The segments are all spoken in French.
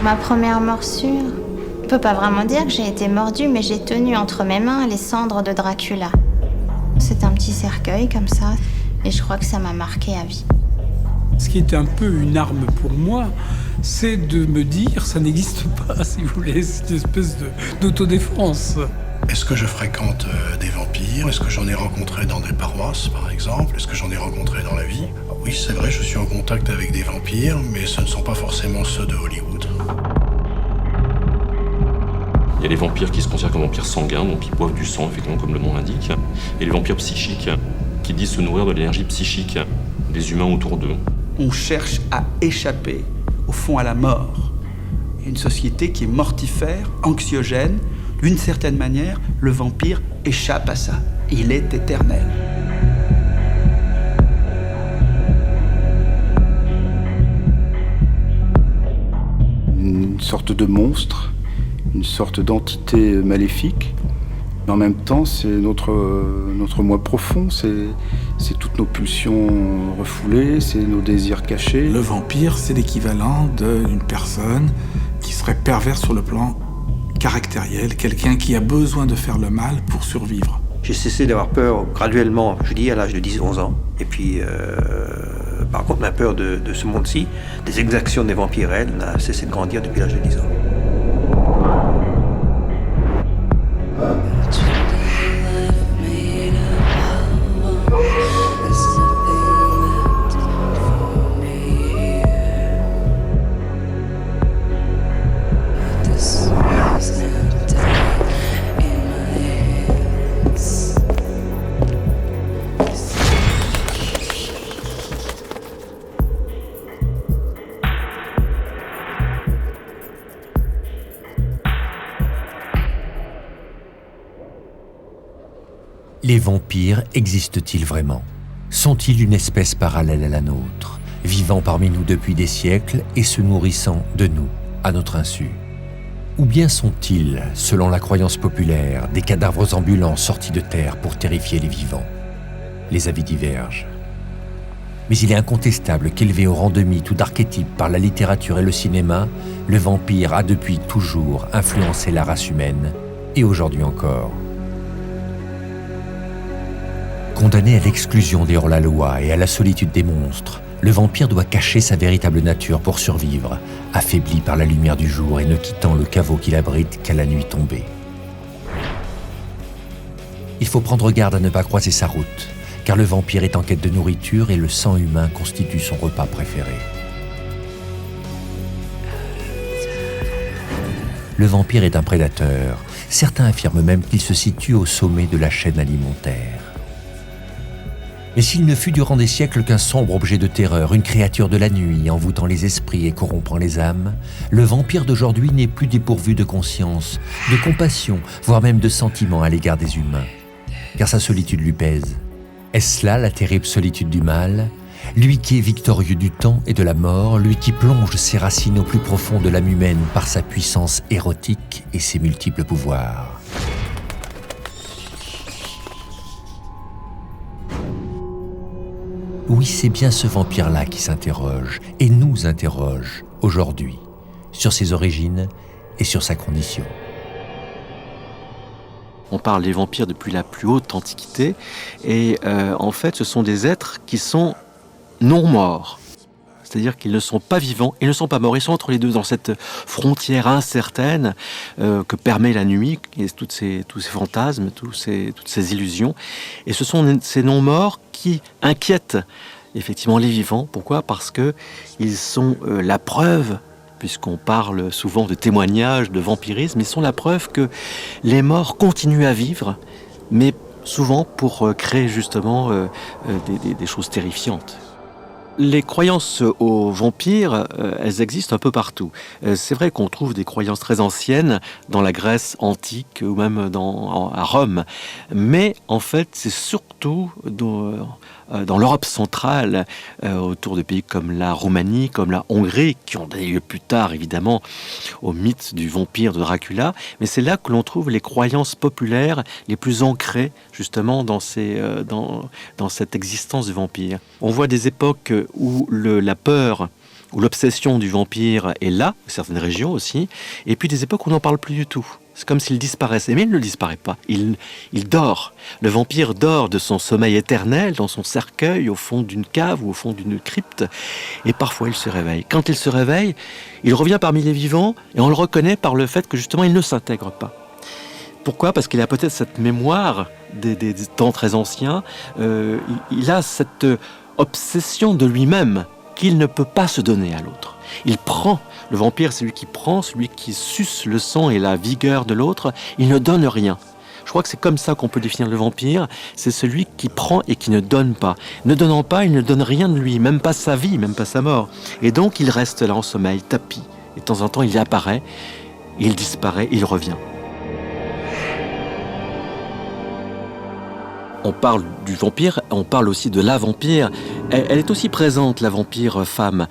Ma première morsure, on peut pas vraiment dire que j'ai été mordue, mais j'ai tenu entre mes mains les cendres de Dracula. C'est un petit cercueil comme ça, et je crois que ça m'a marqué à vie. Ce qui est un peu une arme pour moi, c'est de me dire ça n'existe pas, si vous voulez, c'est une espèce d'autodéfense. Est-ce que je fréquente des vampires? Est-ce que j'en ai rencontré dans des paroisses, par exemple? Est-ce que j'en ai rencontré dans la vie? Oui, c'est vrai, je suis en contact avec des vampires, mais ce ne sont pas forcément ceux de Hollywood. Il y a les vampires qui se considèrent comme vampires sanguins, donc qui boivent du sang, effectivement, comme le nom l'indique. Et les vampires psychiques, qui disent se nourrir de l'énergie psychique des humains autour d'eux. On cherche à échapper, au fond, à la mort. Une société qui est mortifère, anxiogène. D'une certaine manière, le vampire échappe à ça. Il est éternel. Une sorte de monstre, une sorte d'entité maléfique. Mais en même temps, c'est notre moi profond, c'est toutes nos pulsions refoulées, c'est nos désirs cachés. Le vampire, c'est l'équivalent d'une personne qui serait perverse sur le plan caractériel, quelqu'un qui a besoin de faire le mal pour survivre. J'ai cessé d'avoir peur graduellement, je dis à l'âge de 10-11 ans. Et puis, par contre, ma peur de ce monde-ci, des exactions des vampires, elle, n'a cessé de grandir depuis l'âge de 10 ans. Les vampires existent-ils vraiment? Sont-ils une espèce parallèle à la nôtre, vivant parmi nous depuis des siècles et se nourrissant de nous, à notre insu? Ou bien sont-ils, selon la croyance populaire, des cadavres ambulants sortis de terre pour terrifier les vivants? Les avis divergent. Mais il est incontestable qu'élevé au rang de mythe ou d'archétype par la littérature et le cinéma, le vampire a depuis toujours influencé la race humaine, et aujourd'hui encore. Condamné à l'exclusion des hors-la-loi et à la solitude des monstres, le vampire doit cacher sa véritable nature pour survivre, affaibli par la lumière du jour et ne quittant le caveau qu'il abrite qu'à la nuit tombée. Il faut prendre garde à ne pas croiser sa route, car le vampire est en quête de nourriture et le sang humain constitue son repas préféré. Le vampire est un prédateur. Certains affirment même qu'il se situe au sommet de la chaîne alimentaire. Mais s'il ne fut durant des siècles qu'un sombre objet de terreur, une créature de la nuit envoûtant les esprits et corrompant les âmes, le vampire d'aujourd'hui n'est plus dépourvu de conscience, de compassion, voire même de sentiments à l'égard des humains. Car sa solitude lui pèse. Est-ce là la terrible solitude du mal? Lui qui est victorieux du temps et de la mort, lui qui plonge ses racines au plus profond de l'âme humaine par sa puissance érotique et ses multiples pouvoirs. Oui, c'est bien ce vampire-là qui s'interroge, et nous interroge, aujourd'hui, sur ses origines et sur sa condition. On parle des vampires depuis la plus haute antiquité, et en fait, ce sont des êtres qui sont non morts. C'est-à-dire qu'ils ne sont pas vivants, ils ne sont pas morts, ils sont entre les deux, dans cette frontière incertaine que permet la nuit, et tous ces fantasmes, toutes ces illusions. Et ce sont ces non-morts qui inquiètent effectivement les vivants. Pourquoi? Parce qu'ils sont la preuve, puisqu'on parle souvent de témoignages, de vampirisme, ils sont la preuve que les morts continuent à vivre, mais souvent pour créer justement des choses terrifiantes. Les croyances aux vampires, elles existent un peu partout. C'est vrai qu'on trouve des croyances très anciennes dans la Grèce antique ou même à Rome. Mais en fait, c'est surtout dans l'Europe centrale, autour de pays comme la Roumanie, comme la Hongrie, qui ont donné lieu plus tard, évidemment, au mythe du vampire de Dracula. Mais c'est là que l'on trouve les croyances populaires les plus ancrées, justement, dans cette existence du vampire. On voit des époques où la peur où l'obsession du vampire est là, certaines régions aussi, et puis des époques où on n'en parle plus du tout. C'est comme s'il disparaissait, mais il ne disparaît pas, il dort. Le vampire dort de son sommeil éternel dans son cercueil au fond d'une cave ou au fond d'une crypte, et parfois il se réveille. Quand il se réveille, il revient parmi les vivants, et on le reconnaît par le fait que justement il ne s'intègre pas. Pourquoi ? Parce qu'il a peut-être cette mémoire des temps très anciens, il a cette obsession de lui-même qu'il ne peut pas se donner à l'autre. Il prend, le vampire c'est celui qui prend, celui qui suce le sang et la vigueur de l'autre, il ne donne rien. Je crois que c'est comme ça qu'on peut définir le vampire, c'est celui qui prend et qui ne donne pas. Ne donnant pas, il ne donne rien de lui, même pas sa vie, même pas sa mort. Et donc il reste là en sommeil, tapis. Et de temps en temps il apparaît, il disparaît, il revient. On parle du vampire, on parle aussi de la vampire. Elle est aussi présente, la vampire femme.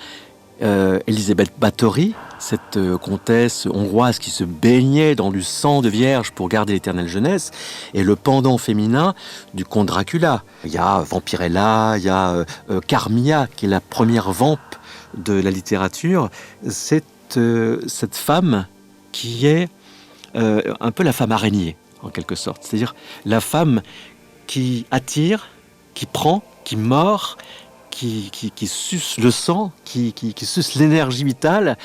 Elisabeth Bathory, cette comtesse hongroise qui se baignait dans du sang de vierge pour garder l'éternelle jeunesse, est le pendant féminin du comte Dracula. Il y a Vampirella, il y a Carmilla, qui est la première vampe de la littérature. C'est cette femme qui est un peu la femme araignée, en quelque sorte. C'est-à-dire la femme qui attire, qui prend, qui mord, qui suce le sang, qui suce l'énergie vitale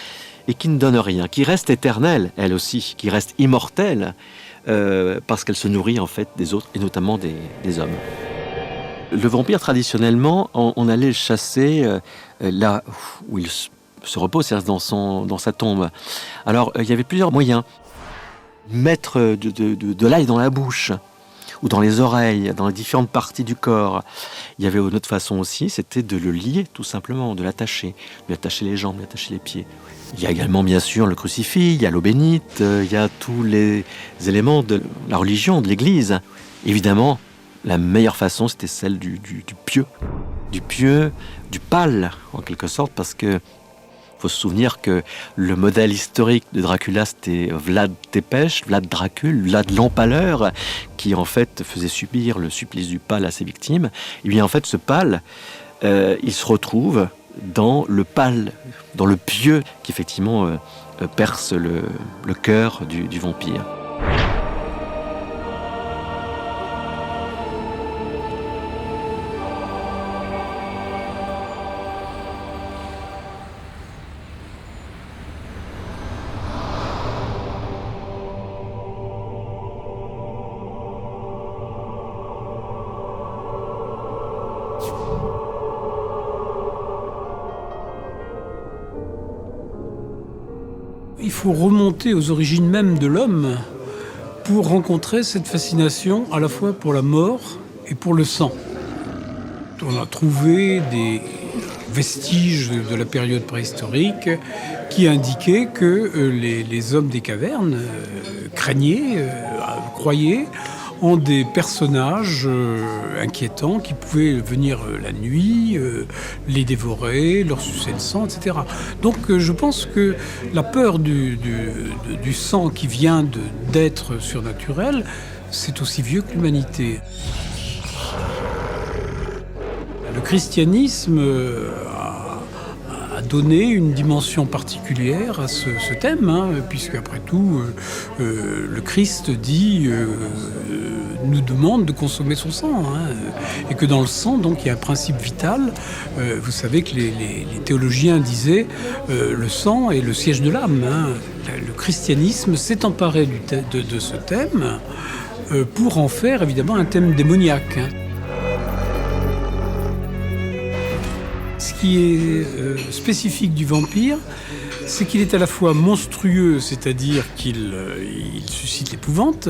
et qui ne donne rien, qui reste éternelle, elle aussi, qui reste immortelle parce qu'elle se nourrit en fait des autres et notamment des hommes. Le vampire, traditionnellement, on allait le chasser là où il se repose, c'est-à-dire dans sa tombe. Alors, il y avait plusieurs moyens. Mettre de l'ail dans la bouche, ou dans les oreilles, dans les différentes parties du corps. Il y avait une autre façon aussi, c'était de le lier, tout simplement, de l'attacher. Lui attacher les jambes, lui attacher les pieds. Il y a également, bien sûr, le crucifix, il y a l'eau bénite, il y a tous les éléments de la religion, de l'Église. Évidemment, la meilleure façon, c'était celle du pieu. Du pieu, du pâle, en quelque sorte, parce que il faut se souvenir que le modèle historique de Dracula, c'était Vlad Tepes, Vlad Dracul, Vlad l'Empaleur, qui en fait faisait subir le supplice du pâle à ses victimes. Et bien en fait, ce pâle, il se retrouve dans le pâle, dans le pieu qui effectivement perce le cœur du vampire. Il faut remonter aux origines même de l'homme pour rencontrer cette fascination à la fois pour la mort et pour le sang. On a trouvé des vestiges de la période préhistorique qui indiquaient que les hommes des cavernes croyaient en des personnages inquiétants qui pouvaient venir la nuit, les dévorer, leur sucer le sang, etc. Donc je pense que la peur du sang qui vient d'êtres surnaturels, c'est aussi vieux que l'humanité. Le christianisme a donné une dimension particulière à ce thème, puisque après tout, le Christ nous demande de consommer son sang, et que dans le sang, donc, il y a un principe vital. Vous savez que les théologiens disaient le sang est le siège de l'âme. Le christianisme s'est emparé de ce thème pour en faire évidemment un thème démoniaque. Ce qui est spécifique du vampire, c'est qu'il est à la fois monstrueux, c'est-à-dire qu'il suscite l'épouvante,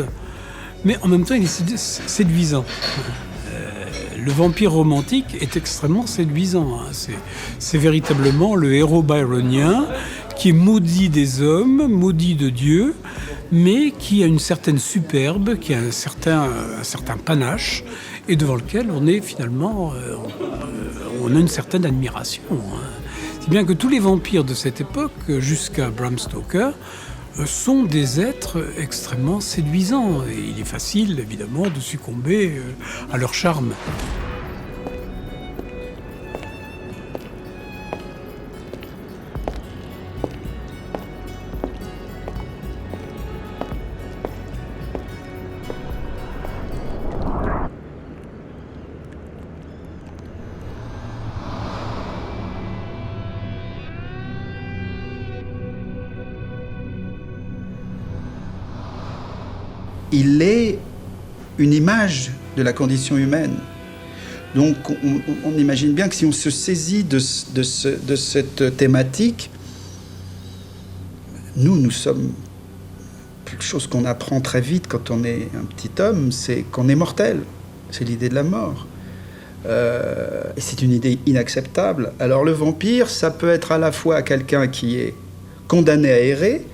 mais en même temps il est séduisant. Le vampire romantique est extrêmement séduisant. C'est véritablement le héros byronien qui est maudit des hommes, maudit de Dieu, mais qui a une certaine superbe, qui a un certain panache, et devant lequel on est finalement, on a une certaine admiration. C'est bien que tous les vampires de cette époque, jusqu'à Bram Stoker, sont des êtres extrêmement séduisants. Et il est facile, évidemment, de succomber à leur charme. il est une image de la condition humaine. Donc on imagine bien que si on se saisit de cette thématique, nous sommes... Quelque chose qu'on apprend très vite quand on est un petit homme, c'est qu'on est mortel. C'est l'idée de la mort. Et c'est une idée inacceptable. Alors le vampire, ça peut être à la fois quelqu'un qui est condamné à errer.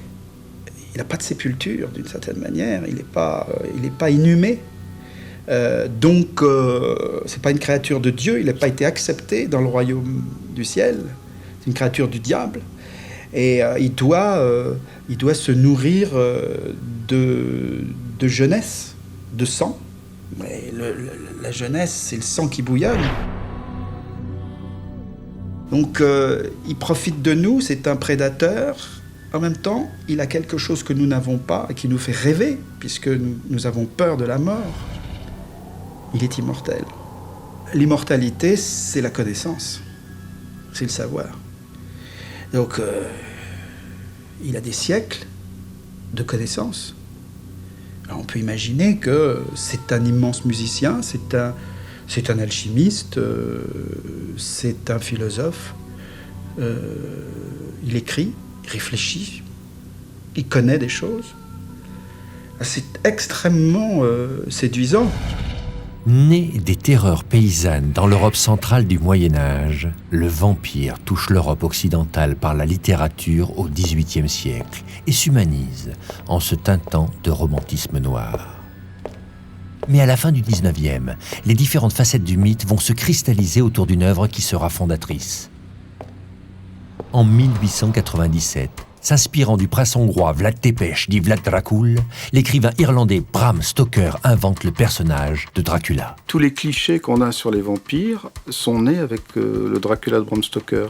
Il n'a pas de sépulture, d'une certaine manière. Il n'est pas inhumé. Donc, c'est pas une créature de Dieu. Il n'a pas été accepté dans le royaume du ciel. C'est une créature du diable. Et il doit se nourrir de jeunesse, de sang. Mais la jeunesse, c'est le sang qui bouillonne. Donc, il profite de nous, c'est un prédateur. En même temps, il a quelque chose que nous n'avons pas et qui nous fait rêver, puisque nous avons peur de la mort. Il est immortel. L'immortalité, c'est la connaissance. C'est le savoir. Donc, il a des siècles de connaissances. Alors, on peut imaginer que c'est un immense musicien, c'est un alchimiste, c'est un philosophe. Il écrit, il réfléchit, il connaît des choses. C'est extrêmement séduisant. Né des terreurs paysannes dans l'Europe centrale du Moyen-Âge, le vampire touche l'Europe occidentale par la littérature au XVIIIe siècle et s'humanise en se teintant de romantisme noir. Mais à la fin du XIXe, les différentes facettes du mythe vont se cristalliser autour d'une œuvre qui sera fondatrice. En 1897, s'inspirant du prince hongrois Vlad Tepes dit Vlad Dracul, l'écrivain irlandais Bram Stoker invente le personnage de Dracula. Tous les clichés qu'on a sur les vampires sont nés avec le Dracula de Bram Stoker.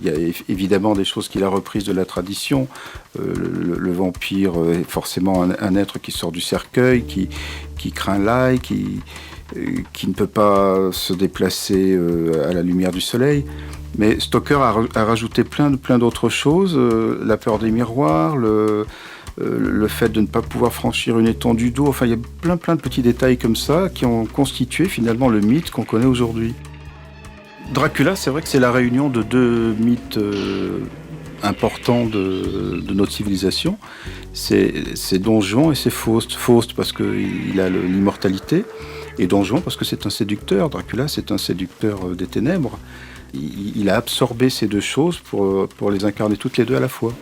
Il y a évidemment des choses qu'il a reprises de la tradition. Le vampire est forcément un être qui sort du cercueil, qui craint l'ail, qui ne peut pas se déplacer à la lumière du soleil. Mais Stoker a rajouté plein d'autres choses, la peur des miroirs, le fait de ne pas pouvoir franchir une étendue d'eau. Enfin, il y a plein de petits détails comme ça qui ont constitué finalement le mythe qu'on connaît aujourd'hui. Dracula, c'est vrai que c'est la réunion de deux mythes importants de notre civilisation. C'est Don Juan et c'est Faust. Faust parce qu'il a l'immortalité, et Don Juan parce que c'est un séducteur. Dracula, c'est un séducteur des ténèbres. Il a absorbé ces deux choses pour les incarner toutes les deux à la fois.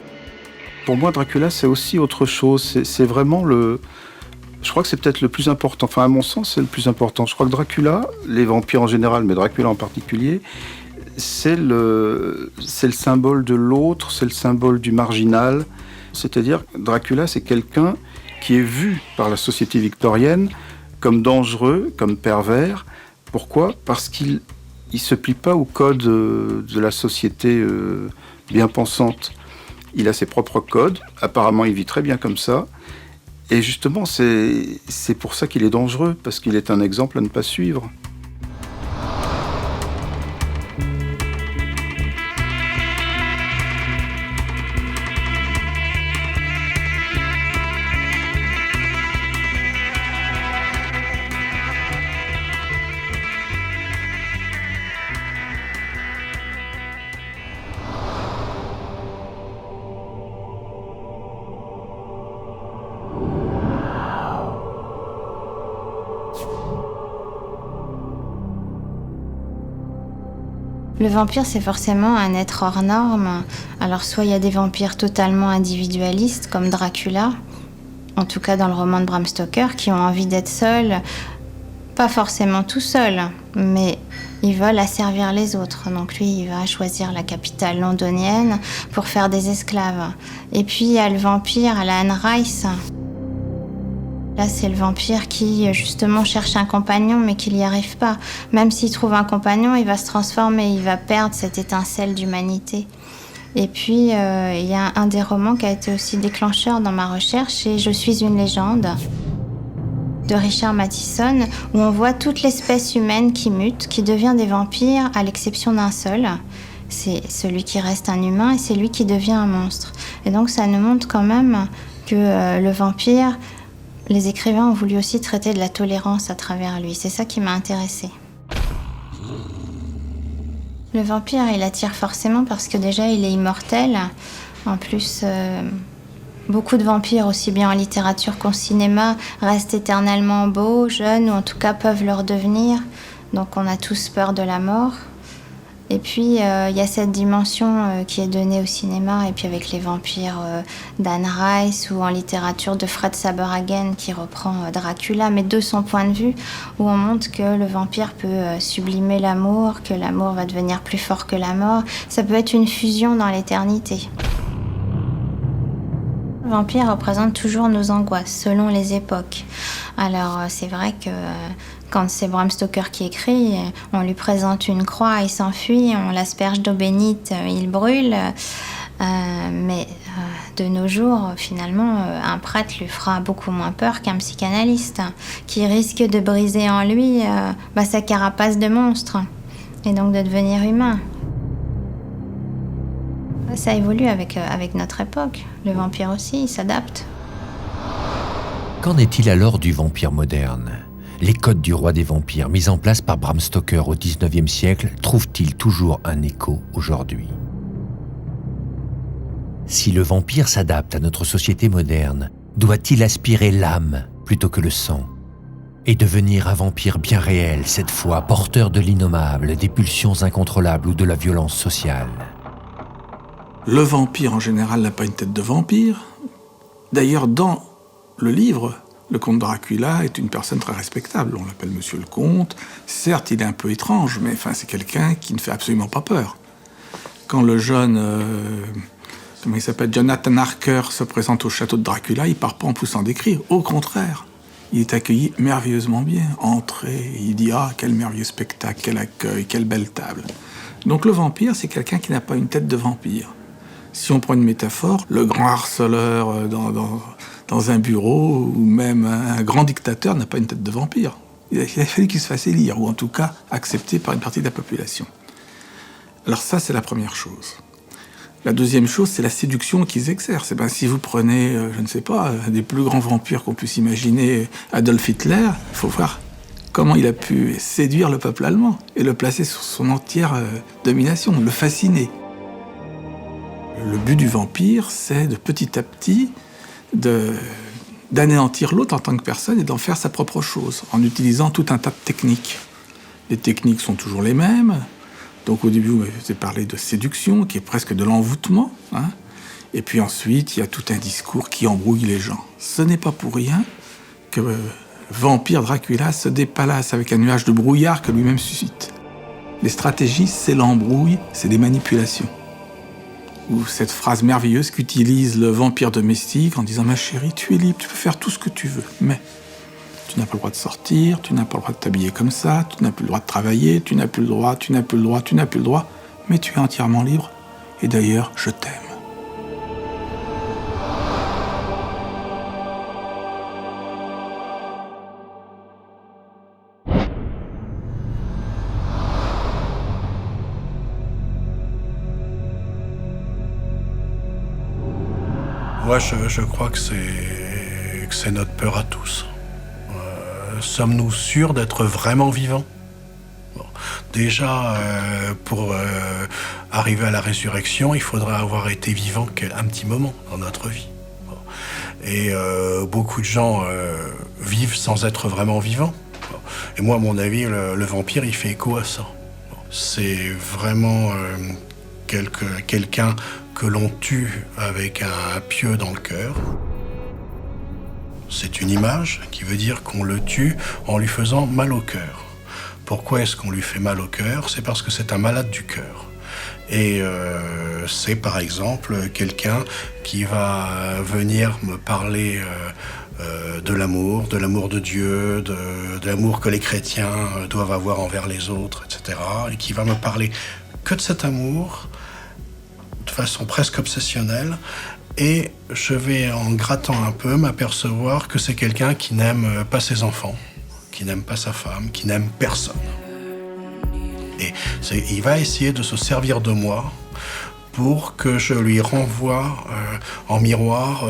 Pour moi, Dracula, c'est aussi autre chose. C'est vraiment je crois que c'est peut-être le plus important. Enfin, à mon sens, c'est le plus important. Je crois que Dracula, les vampires en général, mais Dracula en particulier, c'est le symbole de l'autre, c'est le symbole du marginal. C'est-à-dire, Dracula, c'est quelqu'un qui est vu par la société victorienne comme dangereux, comme pervers. Pourquoi ? Parce qu'il ne se plie pas au code de la société bien pensante. Il a ses propres codes. Apparemment, il vit très bien comme ça. Et justement, c'est pour ça qu'il est dangereux, parce qu'il est un exemple à ne pas suivre. Le vampire, c'est forcément un être hors norme. Alors soit il y a des vampires totalement individualistes, comme Dracula, en tout cas dans le roman de Bram Stoker, qui ont envie d'être seuls, pas forcément tout seuls, mais ils veulent asservir les autres. Donc lui, il va choisir la capitale londonienne pour faire des esclaves. Et puis il y a le vampire à la Anne Rice. Là, c'est le vampire qui, justement, cherche un compagnon, mais qui n'y arrive pas. Même s'il trouve un compagnon, il va se transformer, il va perdre cette étincelle d'humanité. Et puis, il y a un des romans qui a été aussi déclencheur dans ma recherche, c'est « Je suis une légende » de Richard Matheson, où on voit toute l'espèce humaine qui mute, qui devient des vampires, à l'exception d'un seul. C'est celui qui reste un humain et c'est lui qui devient un monstre. Et donc, ça nous montre quand même que le vampire Les écrivains ont voulu aussi traiter de la tolérance à travers lui. C'est ça qui m'a intéressée. Le vampire, il attire forcément parce que déjà, il est immortel. En plus, beaucoup de vampires, aussi bien en littérature qu'en cinéma, restent éternellement beaux, jeunes, ou en tout cas peuvent le redevenir. Donc on a tous peur de la mort. Et puis, il y a cette dimension qui est donnée au cinéma, et puis avec les vampires d'Anne Rice, ou en littérature de Fred Saberhagen, qui reprend Dracula, mais de son point de vue, où on montre que le vampire peut sublimer l'amour, que l'amour va devenir plus fort que la mort. Ça peut être une fusion dans l'éternité. Le vampire représente toujours nos angoisses, selon les époques. Alors, c'est vrai que quand c'est Bram Stoker qui écrit, on lui présente une croix, il s'enfuit, on l'asperge d'eau bénite, il brûle. Mais de nos jours, finalement, un prêtre lui fera beaucoup moins peur qu'un psychanalyste, qui risque de briser en lui sa carapace de monstre, et donc de devenir humain. Ça évolue avec notre époque. Le vampire aussi, il s'adapte. Qu'en est-il alors du vampire moderne ? Les codes du roi des vampires mis en place par Bram Stoker au XIXe siècle trouvent-ils toujours un écho aujourd'hui ? Si le vampire s'adapte à notre société moderne, doit-il aspirer l'âme plutôt que le sang ? Et devenir un vampire bien réel, cette fois porteur de l'innommable, des pulsions incontrôlables ou de la violence sociale ? Le vampire, en général, n'a pas une tête de vampire. D'ailleurs, dans le livre, le comte Dracula est une personne très respectable. On l'appelle Monsieur le Comte. Certes, il est un peu étrange, mais c'est quelqu'un qui ne fait absolument pas peur. Quand le jeune, Jonathan Harker se présente au château de Dracula, il part pas en poussant des cris. Au contraire, il est accueilli merveilleusement bien. Entrée, il dit « Ah, quel merveilleux spectacle, quel accueil, quelle belle table ». Donc le vampire, c'est quelqu'un qui n'a pas une tête de vampire. Si on prend une métaphore, le grand harceleur dans un bureau, ou même un grand dictateur n'a pas une tête de vampire. Il a fallu qu'il se fasse élire, ou en tout cas accepté par une partie de la population. Alors ça, c'est la première chose. La deuxième chose, c'est la séduction qu'ils exercent. Si vous prenez, je ne sais pas, un des plus grands vampires qu'on puisse imaginer, Adolf Hitler, il faut voir comment il a pu séduire le peuple allemand et le placer sous son entière domination, le fasciner. Le but du vampire, c'est de petit à petit d'anéantir l'autre en tant que personne et d'en faire sa propre chose, en utilisant tout un tas de techniques. Les techniques sont toujours les mêmes. Donc au début, je vous ai parlé de séduction, qui est presque de l'envoûtement. Et puis ensuite, il y a tout un discours qui embrouille les gens. Ce n'est pas pour rien que le vampire Dracula se dépalace avec un nuage de brouillard que lui-même suscite. Les stratégies, c'est l'embrouille, c'est des manipulations. Ou cette phrase merveilleuse qu'utilise le vampire domestique en disant « Ma chérie, tu es libre, tu peux faire tout ce que tu veux, mais tu n'as pas le droit de sortir, tu n'as pas le droit de t'habiller comme ça, tu n'as plus le droit de travailler, tu n'as plus le droit, mais tu es entièrement libre, et d'ailleurs, je t'aime. » Moi, je crois que c'est notre peur à tous. Sommes-nous sûrs d'être vraiment vivants ? Déjà, pour arriver à la résurrection, il faudra avoir été vivant un petit moment dans notre vie. Et beaucoup de gens vivent sans être vraiment vivants. Et moi, à mon avis, le vampire, il fait écho à ça. C'est vraiment quelqu'un que l'on tue avec un pieu dans le cœur. C'est une image qui veut dire qu'on le tue en lui faisant mal au cœur. Pourquoi est-ce qu'on lui fait mal au cœur ? C'est parce que c'est un malade du cœur. Et c'est par exemple quelqu'un qui va venir me parler de l'amour de Dieu, de l'amour que les chrétiens doivent avoir envers les autres, etc. Et qui va me parler que de cet amour, de façon presque obsessionnelle, et je vais, en grattant un peu, m'apercevoir que c'est quelqu'un qui n'aime pas ses enfants, qui n'aime pas sa femme, qui n'aime personne. Et il va essayer de se servir de moi pour que je lui renvoie en miroir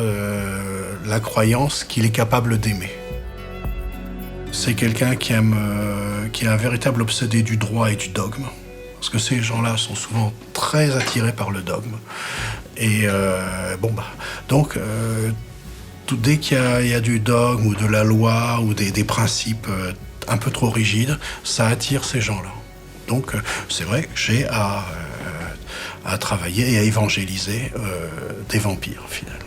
la croyance qu'il est capable d'aimer. C'est quelqu'un qui est un véritable obsédé du droit et du dogme, parce que ces gens-là sont souvent très attirés par le dogme. Et donc, dès qu'il y a du dogme ou de la loi ou des principes un peu trop rigides, ça attire ces gens-là. Donc, c'est vrai que j'ai à travailler et à évangéliser des vampires, finalement.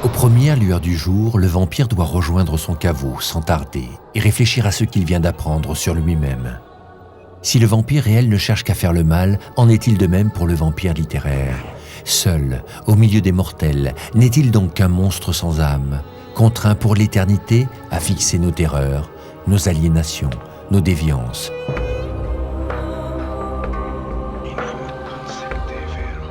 Aux premières lueurs du jour, le vampire doit rejoindre son caveau sans tarder et réfléchir à ce qu'il vient d'apprendre sur lui-même. Si le vampire réel ne cherche qu'à faire le mal, en est-il de même pour le vampire littéraire ? Seul, au milieu des mortels, n'est-il donc qu'un monstre sans âme, contraint pour l'éternité à fixer nos terreurs, nos aliénations, nos déviances ?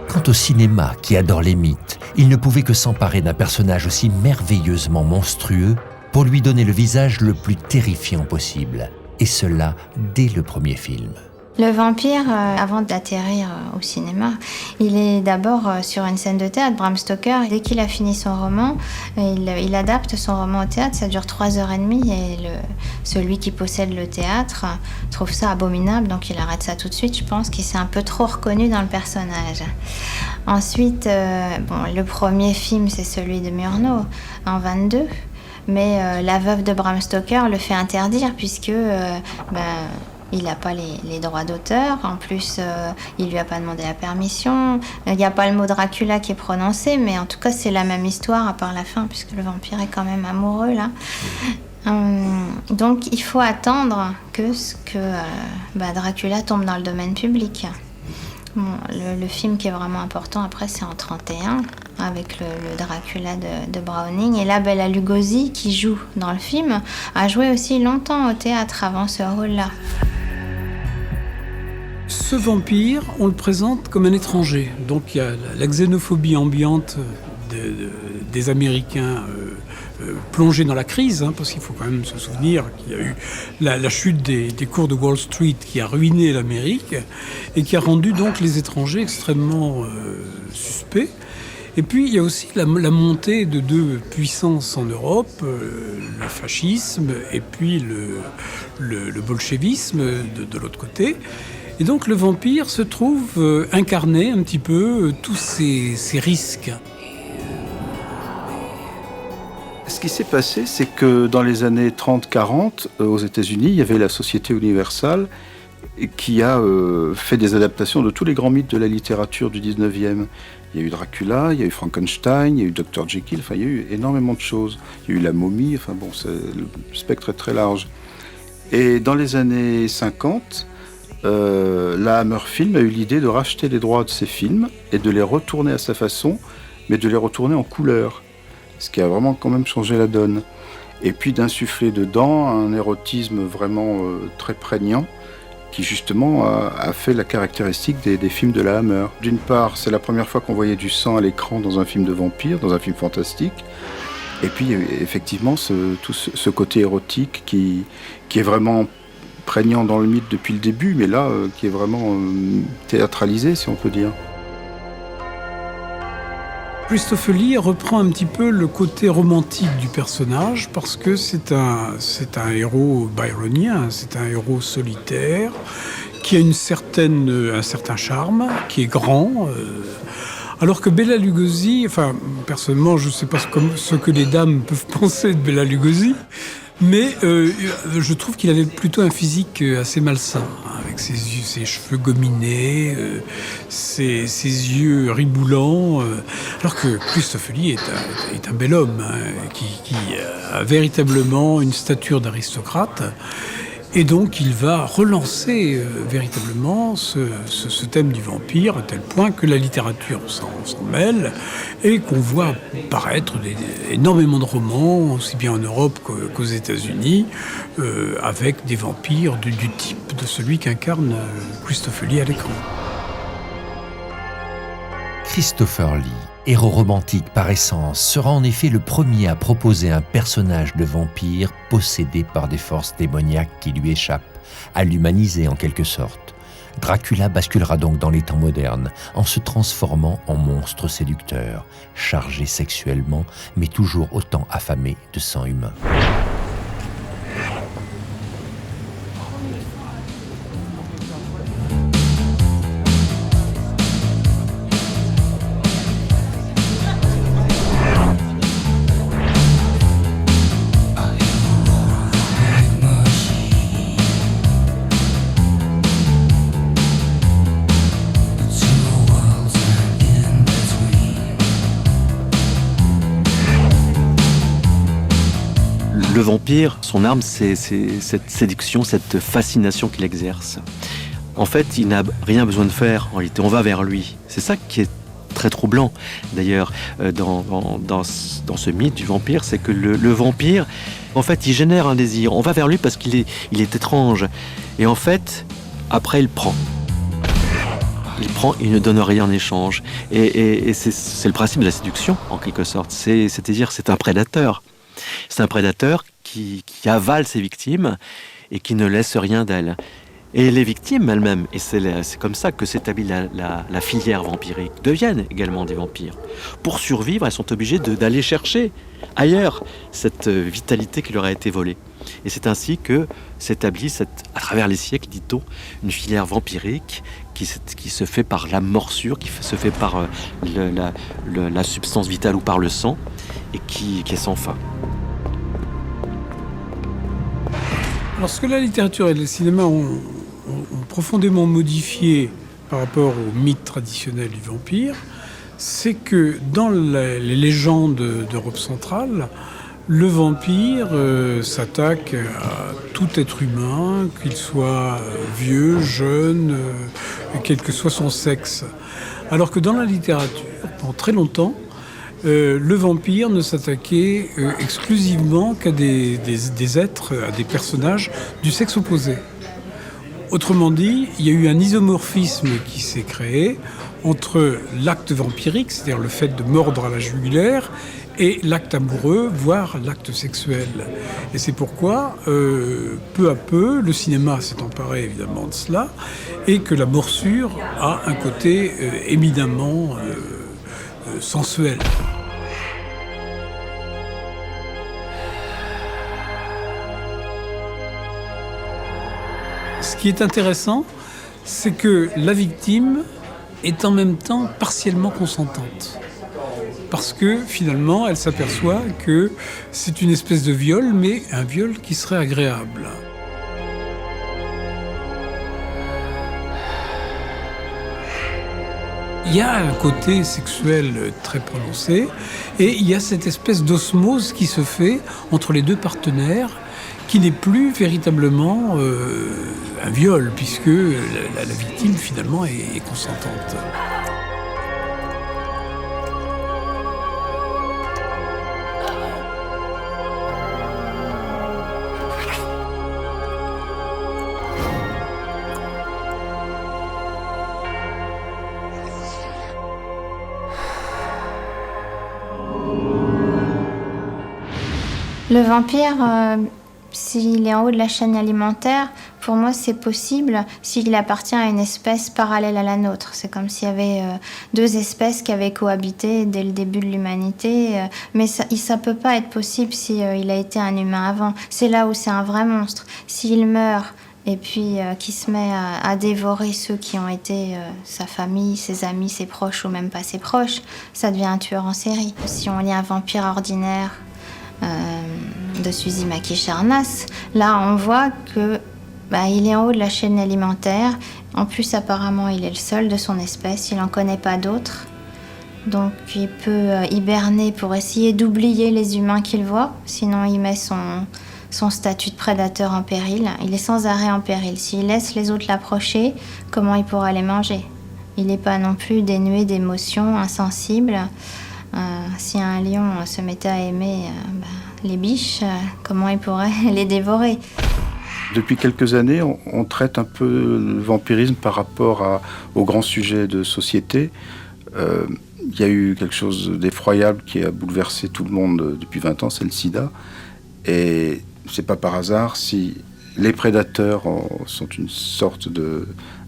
Quant au cinéma, qui adore les mythes, il ne pouvait que s'emparer d'un personnage aussi merveilleusement monstrueux pour lui donner le visage le plus terrifiant possible. Et cela dès le premier film. Le vampire, avant d'atterrir au cinéma, il est d'abord sur une scène de théâtre. Bram Stoker, dès qu'il a fini son roman, il adapte son roman au théâtre. Ça dure 3h30 et celui qui possède le théâtre trouve ça abominable, donc il arrête ça tout de suite. Je pense qu'il s'est un peu trop reconnu dans le personnage. Ensuite, le premier film, c'est celui de Murnau, en 22. Mais la veuve de Bram Stoker le fait interdire puisque il n'a pas les droits d'auteur. En plus, il lui a pas demandé la permission. Il n'y a pas le mot Dracula qui est prononcé, mais en tout cas, c'est la même histoire à part la fin, puisque le vampire est quand même amoureux là. Donc, il faut attendre que Dracula tombe dans le domaine public. Bon, le film qui est vraiment important après, c'est en 1931, avec le Dracula de Browning. Et là, Bela Lugosi, qui joue dans le film, a joué aussi longtemps au théâtre avant ce rôle-là. Ce vampire, on le présente comme un étranger. Donc il y a la xénophobie ambiante des Américains plongés dans la crise, parce qu'il faut quand même se souvenir qu'il y a eu la chute des cours de Wall Street qui a ruiné l'Amérique et qui a rendu donc les étrangers extrêmement suspects. Et puis il y a aussi la montée de deux puissances en Europe, le fascisme et puis le bolchevisme de l'autre côté. Et donc le vampire se trouve incarner un petit peu tous ces risques. Ce qui s'est passé, c'est que dans les années 30-40, aux États-Unis, il y avait la Société Universal qui a fait des adaptations de tous les grands mythes de la littérature du 19e. Il y a eu Dracula, il y a eu Frankenstein, il y a eu Dr. Jekyll, il y a eu énormément de choses. Il y a eu la momie, le spectre est très large. Et dans les années 50, la Hammer Film a eu l'idée de racheter les droits de ces films et de les retourner à sa façon, mais de les retourner en couleur. Ce qui a vraiment quand même changé la donne. Et puis d'insuffler dedans un érotisme vraiment très prégnant qui justement a fait la caractéristique des films de la Hammer. D'une part, c'est la première fois qu'on voyait du sang à l'écran dans un film de vampire, dans un film fantastique. Et puis effectivement, tout ce côté érotique qui est vraiment prégnant dans le mythe depuis le début, mais là, qui est vraiment théâtralisé, si on peut dire. Christopher Lee reprend un petit peu le côté romantique du personnage parce que c'est un héros byronien, c'est un héros solitaire qui a un certain charme, qui est grand. Alors que Bela Lugosi, personnellement, je ne sais pas ce que les dames peuvent penser de Bela Lugosi, mais je trouve qu'il avait plutôt un physique assez malsain, avec ses cheveux gominés, ses yeux riboulants, alors que Christopher Lee est un bel homme, qui a véritablement une stature d'aristocrate. Et donc il va relancer véritablement ce thème du vampire à tel point que la littérature s'en mêle et qu'on voit paraître énormément de romans, aussi bien en Europe qu'aux États-Unis, avec des vampires du type de celui qu'incarne Christopher Lee à l'écran. Christopher Lee, héros romantique par essence, sera en effet le premier à proposer un personnage de vampire possédé par des forces démoniaques qui lui échappent, à l'humaniser en quelque sorte. Dracula basculera donc dans les temps modernes en se transformant en monstre séducteur, chargé sexuellement, mais toujours autant affamé de sang humain. Le vampire, son arme, c'est cette séduction, cette fascination qu'il exerce. En fait, il n'a rien besoin de faire. En réalité, on va vers lui. C'est ça qui est très troublant. D'ailleurs, dans ce mythe du vampire, c'est que le vampire, en fait, il génère un désir. On va vers lui parce qu'il est étrange. Et en fait, après, il prend. Il prend, il ne donne rien en échange. Et c'est le principe de la séduction, en quelque sorte. C'est-à-dire, c'est un prédateur. C'est un prédateur qui avale ses victimes et qui ne laisse rien d'elles. Et les victimes elles-mêmes, et c'est comme ça que s'établit la filière vampirique, deviennent également des vampires. Pour survivre, elles sont obligées d'aller chercher ailleurs cette vitalité qui leur a été volée. Et c'est ainsi que s'établit, à travers les siècles, dit-on, une filière vampirique qui se fait par la morsure, qui se fait par la substance vitale ou par le sang, et qui est sans fin. Lorsque la littérature et le cinéma ont profondément modifié par rapport au mythe traditionnel du vampire, c'est que dans les légendes d'Europe centrale, le vampire s'attaque à tout être humain, qu'il soit vieux, jeune, quel que soit son sexe. Alors que dans la littérature, pendant très longtemps, le vampire ne s'attaquait exclusivement qu'à des êtres, à des personnages du sexe opposé. Autrement dit, il y a eu un isomorphisme qui s'est créé entre l'acte vampirique, c'est-à-dire le fait de mordre à la jugulaire, et l'acte amoureux, voire l'acte sexuel. Et c'est pourquoi, peu à peu, le cinéma s'est emparé évidemment de cela, et que la morsure a un côté éminemment sensuel. Ce qui est intéressant, c'est que la victime est en même temps partiellement consentante. Parce que finalement, elle s'aperçoit que c'est une espèce de viol, mais un viol qui serait agréable. Il y a un côté sexuel très prononcé et il y a cette espèce d'osmose qui se fait entre les deux partenaires qui n'est plus véritablement un viol puisque la victime finalement est consentante. Le vampire, s'il est en haut de la chaîne alimentaire, pour moi c'est possible s'il appartient à une espèce parallèle à la nôtre. C'est comme s'il y avait deux espèces qui avaient cohabité dès le début de l'humanité. Mais ça peut pas être possible s'il a été un humain avant. C'est là où c'est un vrai monstre. S'il meurt et puis qui se met à dévorer ceux qui ont été sa famille, ses amis, ses proches ou même pas ses proches, ça devient un tueur en série. Si on lit un vampire ordinaire de Suzy Mackie-Charnas, là on voit que il est en haut de la chaîne alimentaire. En plus apparemment il est le seul de son espèce, il n'en connaît pas d'autres. Donc il peut hiberner pour essayer d'oublier les humains qu'il voit, sinon il met son statut de prédateur en péril. Il est sans arrêt en péril. S'il laisse les autres l'approcher, comment il pourra les manger? Il n'est pas non plus dénué d'émotions, insensible. Si un lion se mettait à aimer les biches, comment il pourrait les dévorer? Depuis quelques années, on traite un peu le vampirisme par rapport aux grands sujets de société. Il y a eu quelque chose d'effroyable qui a bouleversé tout le monde depuis 20 ans, c'est le sida. Et c'est pas par hasard si les prédateurs sont une sorte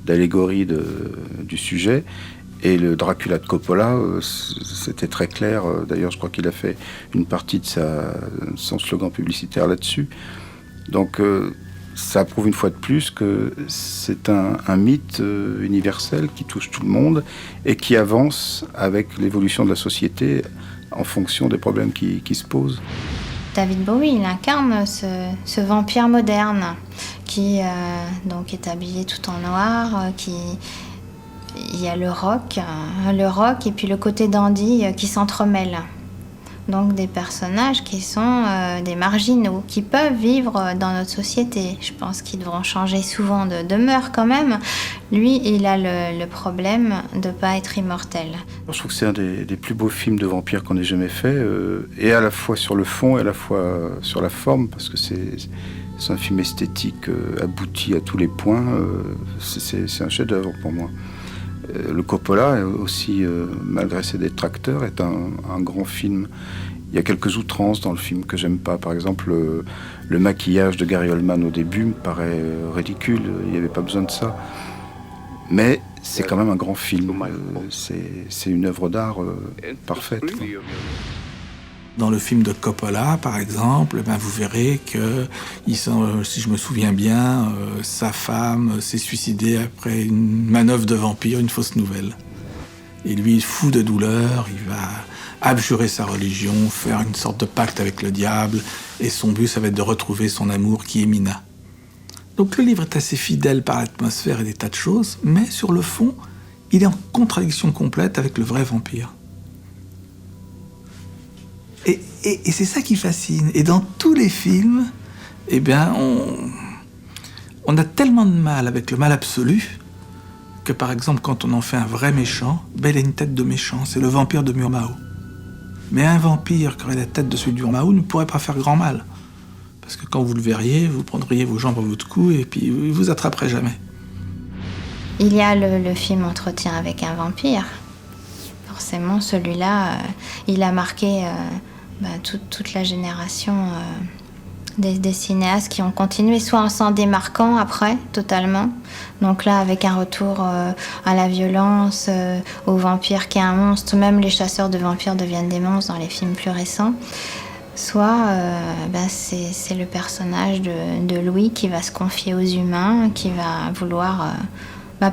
d'allégorie du sujet. Et le Dracula de Coppola, c'était très clair. D'ailleurs, je crois qu'il a fait une partie de son slogan publicitaire là-dessus. Donc, ça prouve une fois de plus que c'est un mythe universel qui touche tout le monde et qui avance avec l'évolution de la société en fonction des problèmes qui se posent. David Bowie, il incarne ce vampire moderne qui donc est habillé tout en noir, il y a le rock et puis le côté dandy qui s'entremêlent. Donc des personnages qui sont des marginaux, qui peuvent vivre dans notre société. Je pense qu'ils devront changer souvent de mœurs quand même. Lui, il a le problème de ne pas être immortel. Je trouve que c'est un des plus beaux films de vampires qu'on ait jamais fait, et à la fois sur le fond et à la fois sur la forme, parce que c'est un film esthétique abouti à tous les points. C'est un chef-d'œuvre pour moi. Le Coppola, aussi, malgré ses détracteurs, est un grand film. Il y a quelques outrances dans le film que j'aime pas. Par exemple, le maquillage de Gary Oldman au début me paraît ridicule. Il n'y avait pas besoin de ça. Mais c'est quand même un grand film. C'est une œuvre d'art parfaite. Dans le film de Coppola, par exemple, vous verrez que, si je me souviens bien, sa femme s'est suicidée après une manœuvre de vampire, une fausse nouvelle. Et lui, fou de douleur, il va abjurer sa religion, faire une sorte de pacte avec le diable, et son but, ça va être de retrouver son amour qui est Mina. Donc le livre est assez fidèle par l'atmosphère et des tas de choses, mais sur le fond, il est en contradiction complète avec le vrai vampire. Et c'est ça qui fascine. Et dans tous les films, on a tellement de mal avec le mal absolu que, par exemple, quand on en fait un vrai méchant, il a une tête de méchant. C'est le vampire de Murnau. Mais un vampire qui aurait la tête de celui de Murnau ne pourrait pas faire grand mal. Parce que quand vous le verriez, vous prendriez vos jambes à votre cou et puis il vous attraperait jamais. Il y a le film Entretien avec un vampire. Forcément, celui-là, il a marqué toute la génération des cinéastes qui ont continué, soit en s'en démarquant après, totalement. Donc là, avec un retour à la violence, au vampire qui est un monstre. Même les chasseurs de vampires deviennent des monstres dans les films plus récents. Soit c'est le personnage de Louis qui va se confier aux humains, qui va vouloir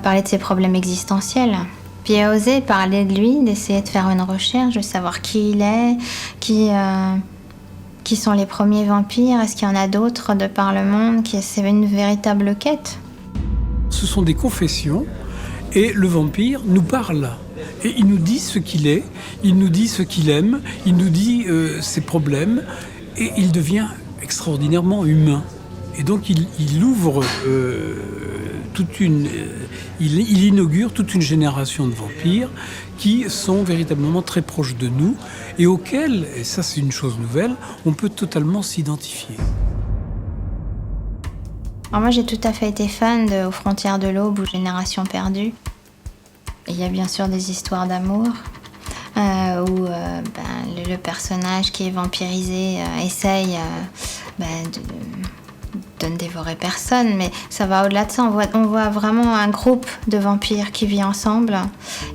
parler de ses problèmes existentiels. Puis il a osé parler de lui, d'essayer de faire une recherche, de savoir qui il est, qui sont les premiers vampires, est-ce qu'il y en a d'autres de par le monde, c'est une véritable quête. Ce sont des confessions et le vampire nous parle. Et il nous dit ce qu'il est, il nous dit ce qu'il aime, il nous dit ses problèmes et il devient extraordinairement humain. Et donc il ouvre il inaugure toute une génération de vampires qui sont véritablement très proches de nous et auxquels, et ça c'est une chose nouvelle, on peut totalement s'identifier. Alors moi j'ai tout à fait été fan de Aux frontières de l'aube ou Génération perdue. Il y a bien sûr des histoires d'amour où le personnage qui est vampirisé essaye de ne dévorer personne, mais ça va au-delà de ça. On voit vraiment un groupe de vampires qui vit ensemble.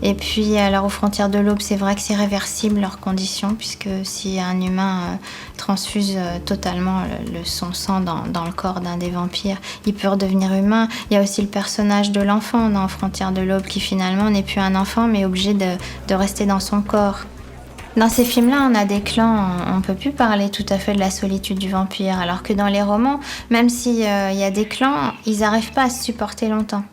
Et puis, alors, aux frontières de l'aube, c'est vrai que c'est réversible leurs conditions, puisque si un humain transfuse totalement son sang dans le corps d'un des vampires, il peut redevenir humain. Il y a aussi le personnage de l'enfant dans Frontières de l'aube, qui finalement n'est plus un enfant, mais obligé de rester dans son corps. Dans ces films-là, on a des clans, on ne peut plus parler tout à fait de la solitude du vampire, alors que dans les romans, même s'il y a des clans, ils n'arrivent pas à se supporter longtemps.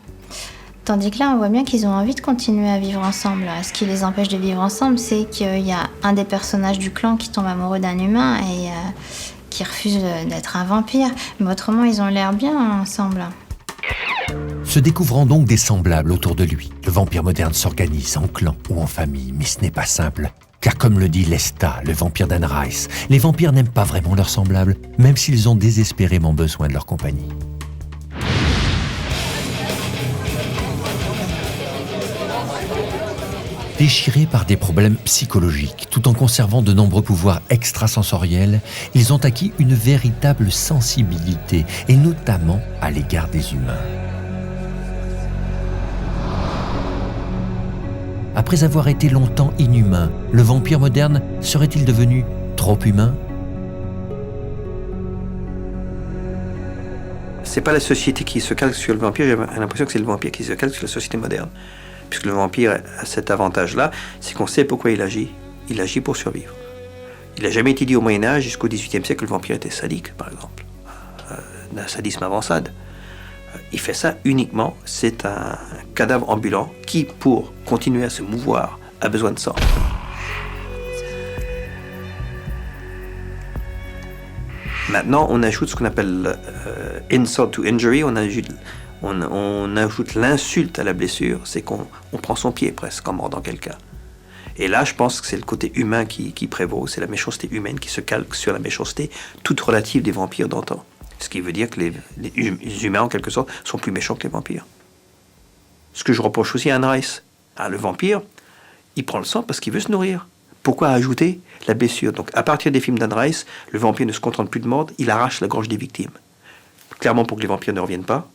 Tandis que là, on voit bien qu'ils ont envie de continuer à vivre ensemble. Ce qui les empêche de vivre ensemble, c'est qu'il y a un des personnages du clan qui tombe amoureux d'un humain et qui refuse d'être un vampire. Mais autrement, ils ont l'air bien ensemble. Se découvrant donc des semblables autour de lui, le vampire moderne s'organise en clan ou en famille, mais ce n'est pas simple. Car comme le dit Lestat, le vampire d'Anne Rice, les vampires n'aiment pas vraiment leurs semblables, même s'ils ont désespérément besoin de leur compagnie. Déchirés par des problèmes psychologiques, tout en conservant de nombreux pouvoirs extrasensoriels, ils ont acquis une véritable sensibilité, et notamment à l'égard des humains. Après avoir été longtemps inhumain, le vampire moderne serait-il devenu trop humain ? C'est pas la société qui se calque sur le vampire, j'ai l'impression que c'est le vampire qui se calque sur la société moderne. Puisque le vampire a cet avantage-là, c'est qu'on sait pourquoi il agit. Il agit pour survivre. Il n'a jamais été dit au Moyen-Âge jusqu'au XVIIIe siècle que le vampire était sadique, par exemple. D'un sadisme avançade. Il fait ça uniquement, c'est un cadavre ambulant qui, pour continuer à se mouvoir, a besoin de sang. Maintenant, on ajoute ce qu'on appelle insult to injury, on ajoute l'insulte à la blessure, c'est qu'on prend son pied presque en mordant quelqu'un. Et là, je pense que c'est le côté humain qui prévaut, c'est la méchanceté humaine qui se calque sur la méchanceté toute relative des vampires d'antan. Ce qui veut dire que les humains, en quelque sorte, sont plus méchants que les vampires. Ce que je reproche aussi à Anne Rice. Le vampire, il prend le sang parce qu'il veut se nourrir. Pourquoi ajouter la blessure? Donc, à partir des films d'Anne Rice, le vampire ne se contente plus de mordre, il arrache la gorge des victimes. Clairement pour que les vampires ne reviennent pas,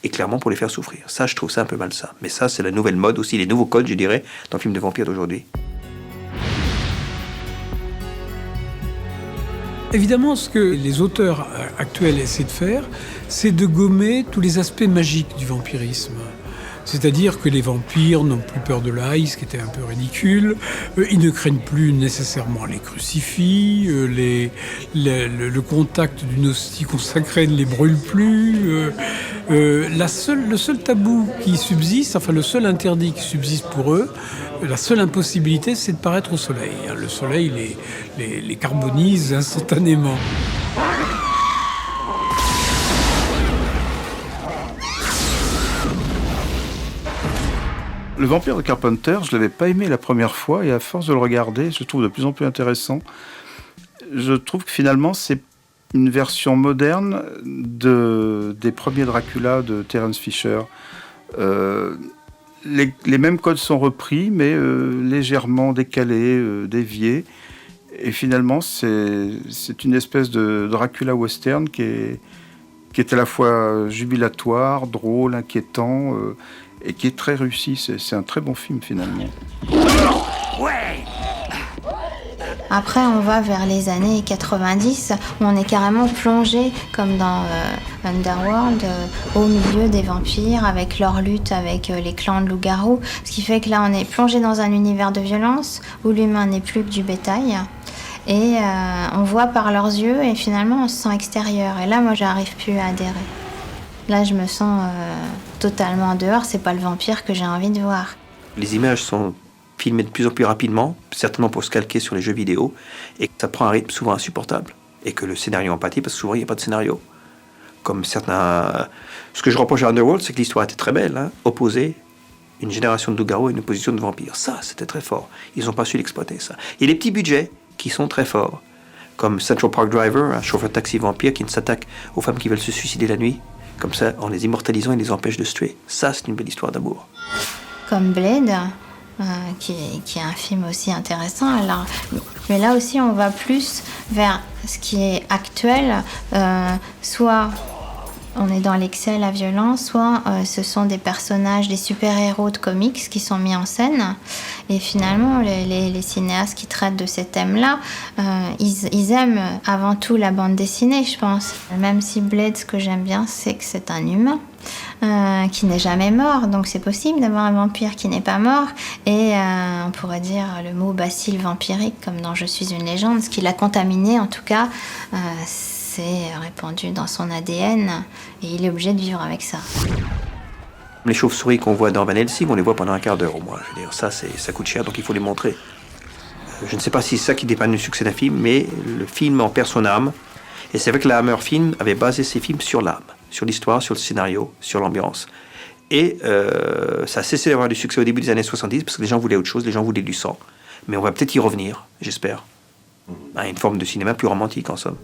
et clairement pour les faire souffrir. Ça, je trouve ça un peu malsain. Mais ça, c'est la nouvelle mode aussi, les nouveaux codes, je dirais, dans le film de vampires d'aujourd'hui. Évidemment, ce que les auteurs actuels essaient de faire, c'est de gommer tous les aspects magiques du vampirisme. C'est-à-dire que les vampires n'ont plus peur de l'ail, ce qui était un peu ridicule. Ils ne craignent plus nécessairement les crucifix. Le contact d'une hostie consacrée ne les brûle plus. Le seul tabou qui subsiste, enfin le seul interdit qui subsiste pour eux, la seule impossibilité, c'est de paraître au soleil. Le soleil les carbonise instantanément. Le vampire de Carpenter, je ne l'avais pas aimé la première fois, et à force de le regarder, je le trouve de plus en plus intéressant. Je trouve que finalement, c'est une version moderne des premiers Dracula de Terence Fisher. Les mêmes codes sont repris, mais légèrement décalés, déviés. Et finalement, c'est une espèce de Dracula western qui est à la fois jubilatoire, drôle, inquiétant, et qui est très réussi. C'est un très bon film, finalement. Après, on va vers les années 90, où on est carrément plongé, comme dans Underworld, au milieu des vampires, avec leur lutte avec les clans de loups-garous. Ce qui fait que là, on est plongé dans un univers de violence, où l'humain n'est plus que du bétail. Et on voit par leurs yeux, et finalement, on se sent extérieur. Et là, moi, j'arrive plus à adhérer. Là, je me sens totalement en dehors. C'est pas le vampire que j'ai envie de voir. Les images sont filmées de plus en plus rapidement, certainement pour se calquer sur les jeux vidéo, et ça prend un rythme souvent insupportable. Et que le scénario en pâtit, parce que souvent, il n'y a pas de scénario. Comme certains... Ce que je reproche à Underworld, c'est que l'histoire était très belle, opposer une génération de loups-garous à une opposition de vampires. Ça, c'était très fort. Ils n'ont pas su l'exploiter, ça. Et les petits budgets qui sont très forts, comme Central Park Driver, un chauffeur de taxi vampire qui ne s'attaque aux femmes qui veulent se suicider la nuit. Comme ça, en les immortalisant, il les empêche de se tuer. Ça, c'est une belle histoire d'amour. Comme Blade, qui est un film aussi intéressant. Alors, mais là aussi, on va plus vers ce qui est actuel. Soit on est dans l'excès, la violence, soit ce sont des personnages, des super-héros de comics qui sont mis en scène. Et finalement, les cinéastes qui traitent de ces thèmes-là, ils aiment avant tout la bande dessinée, je pense. Même si Blade, ce que j'aime bien, c'est que c'est un humain qui n'est jamais mort. Donc c'est possible d'avoir un vampire qui n'est pas mort. Et on pourrait dire le mot bacille vampirique, comme dans Je suis une légende. Ce qui l'a contaminé, en tout cas, c'est répandu dans son ADN. Et il est obligé de vivre avec ça. Les chauves-souris qu'on voit dans Van Helsing, on les voit pendant un quart d'heure au moins. Je veux dire, ça coûte cher, donc il faut les montrer. Je ne sais pas si c'est ça qui dépanne le succès d'un film, mais le film en perd son âme. Et c'est vrai que la Hammer Film avait basé ses films sur l'âme, sur l'histoire, sur le scénario, sur l'ambiance. Et ça a cessé d'avoir du succès au début des années 70, parce que les gens voulaient autre chose, les gens voulaient du sang. Mais on va peut-être y revenir, j'espère. À une forme de cinéma plus romantique, en somme.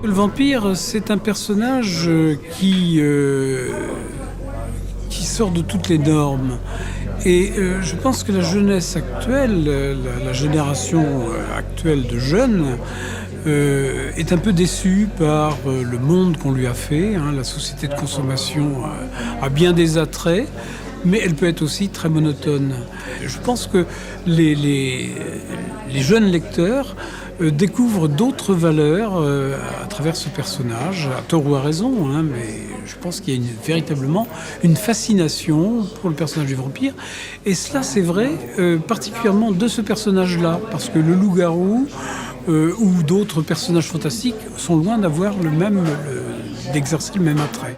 Le vampire, c'est un personnage qui sort de toutes les normes. Et je pense que la jeunesse actuelle, la génération actuelle de jeunes, est un peu déçu par le monde qu'on lui a fait. La société de consommation a bien des attraits, mais elle peut être aussi très monotone. Je pense que les jeunes lecteurs découvrent d'autres valeurs à travers ce personnage, à tort ou à raison, mais je pense qu'il y a véritablement une fascination pour le personnage du vampire. Et cela, c'est vrai, particulièrement de ce personnage-là, parce que le loup-garou ou d'autres personnages fantastiques sont loin d'avoir d'exercer le même attrait.